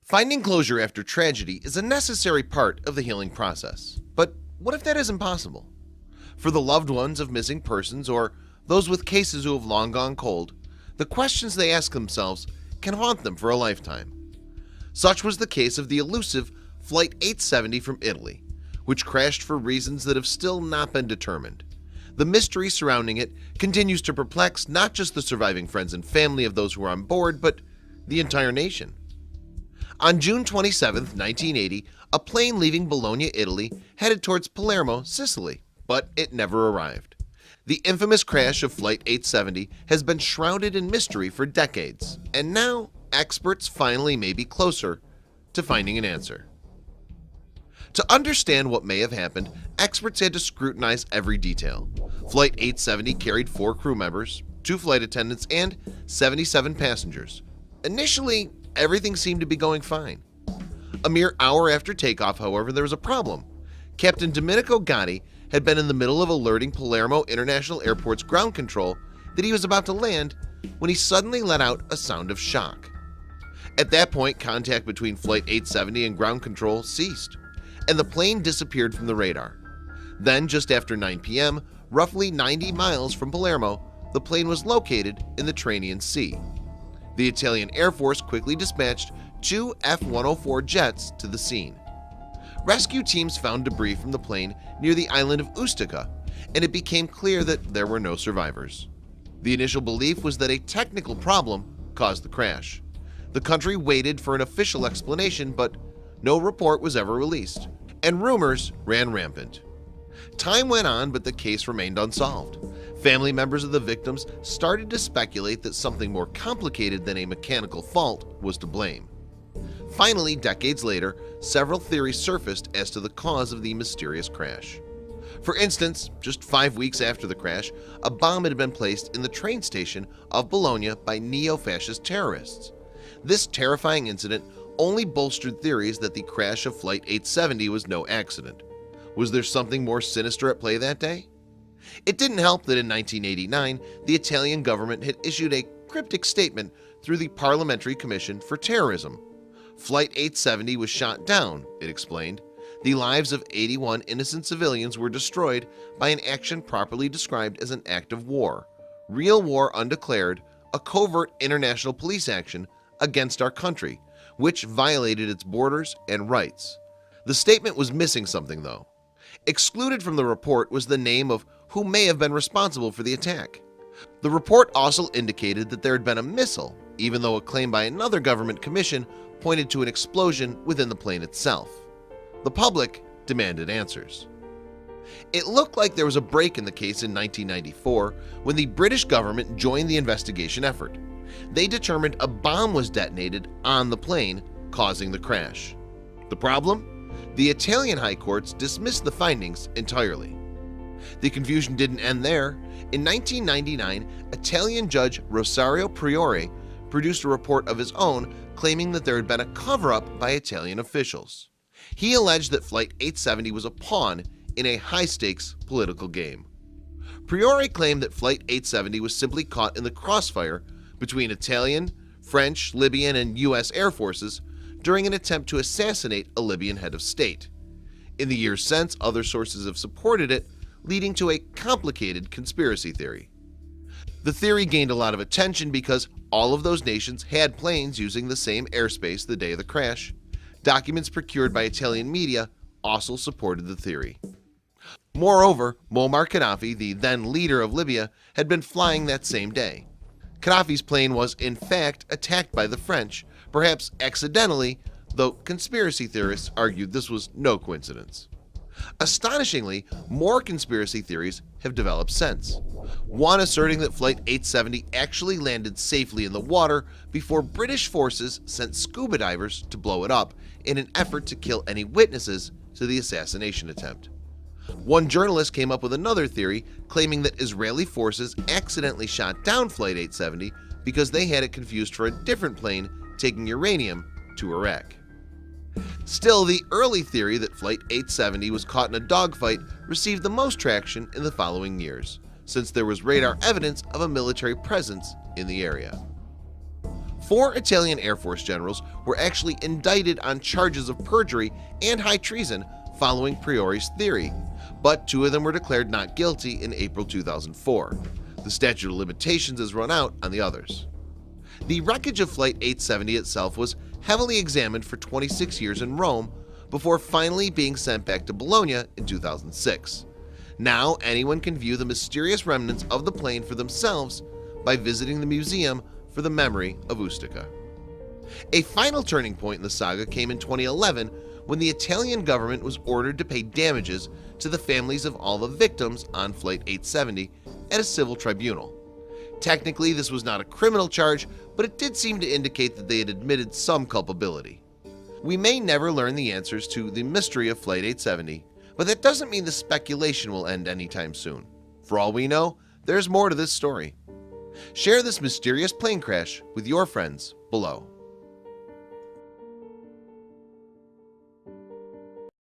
Finding closure after tragedy is a necessary part of the healing process. But what if that isn't possible? For the loved ones of missing persons or those with cases who have long gone cold, the questions they ask themselves can haunt them for a lifetime. Such was the case of the elusive Flight 870 from Italy, which crashed for reasons that have still not been determined. The mystery surrounding it continues to perplex not just the surviving friends and family of those who were on board, but the entire nation. On June 27, 1980, a plane leaving Bologna, Italy, headed towards Palermo, Sicily, but it never arrived. The infamous crash of Flight 870 has been shrouded in mystery for decades, and now experts finally may be closer to finding an answer. To understand what may have happened, experts had to scrutinize every detail. Flight 870 carried 4 crew members, 2 flight attendants, and 77 passengers. Initially, everything seemed to be going fine. A mere hour after takeoff, however, there was a problem. Captain Domenico Gotti had been in the middle of alerting Palermo International Airport's ground control that he was about to land when he suddenly let out a sound of shock. At that point, contact between Flight 870 and ground control ceased, and the plane disappeared from the radar. Then, just after 9 p.m., roughly 90 miles from Palermo, the plane was located in the Tyrrhenian Sea. The Italian Air Force quickly dispatched 2 F-104 jets to the scene. Rescue teams found debris from the plane near the island of Ustica, and it became clear that there were no survivors. The initial belief was that a technical problem caused the crash. The country waited for an official explanation, but no report was ever released, and rumors ran rampant. Time went on, but the case remained unsolved. Family members of the victims started to speculate that something more complicated than a mechanical fault was to blame. Finally, decades later, several theories surfaced as to the cause of the mysterious crash. For instance, just 5 weeks after the crash, a bomb had been placed in the train station of Bologna by neo-fascist terrorists. This terrifying incident only bolstered theories that the crash of Flight 870 was no accident. Was there something more sinister at play that day? It didn't help that in 1989, the Italian government had issued a cryptic statement through the Parliamentary Commission for Terrorism. Flight 870 was shot down, it explained. The lives of 81 innocent civilians were destroyed by an action properly described as an act of war, real war undeclared, a covert international police action against our country, which violated its borders and rights. The statement was missing something, though. Excluded from the report was the name of who may have been responsible for the attack. The report also indicated that there had been a missile, even though a claim by another government commission pointed to an explosion within the plane itself. The public demanded answers. It looked like there was a break in the case in 1994 when the British government joined the investigation effort. They determined a bomb was detonated on the plane, causing the crash. The problem? The Italian high courts dismissed the findings entirely. The confusion didn't end there. In 1999, Italian judge Rosario Priore produced a report of his own claiming that there had been a cover-up by Italian officials. He alleged that Flight 870 was a pawn in a high-stakes political game. Priore claimed that Flight 870 was simply caught in the crossfire between Italian, French, Libyan, and U.S. Air Forces during an attempt to assassinate a Libyan head of state. In the years since, other sources have supported it, leading to a complicated conspiracy theory. The theory gained a lot of attention because all of those nations had planes using the same airspace the day of the crash. Documents procured by Italian media also supported the theory. Moreover, Muammar Gaddafi, the then leader of Libya, had been flying that same day. Gaddafi's plane was, in fact, attacked by the French, perhaps accidentally, though conspiracy theorists argued this was no coincidence. Astonishingly, more conspiracy theories have developed since. One asserting that Flight 870 actually landed safely in the water before British forces sent scuba divers to blow it up in an effort to kill any witnesses to the assassination attempt. One journalist came up with another theory claiming that Israeli forces accidentally shot down Flight 870 because they had it confused for a different plane taking uranium to Iraq. Still, the early theory that Flight 870 was caught in a dogfight received the most traction in the following years, since there was radar evidence of a military presence in the area. 4 Italian Air Force generals were actually indicted on charges of perjury and high treason following Priori's theory, but 2 of them were declared not guilty in April 2004. The statute of limitations has run out on the others. The wreckage of Flight 870 itself was heavily examined for 26 years in Rome before finally being sent back to Bologna in 2006. Now anyone can view the mysterious remnants of the plane for themselves by visiting the museum for the memory of Ustica. A final turning point in the saga came in 2011 when the Italian government was ordered to pay damages to the families of all the victims on Flight 870 at a civil tribunal. Technically, this was not a criminal charge, but it did seem to indicate that they had admitted some culpability. We may never learn the answers to the mystery of Flight 870, but that doesn't mean the speculation will end anytime soon. For all we know, there's more to this story. Share this mysterious plane crash with your friends below.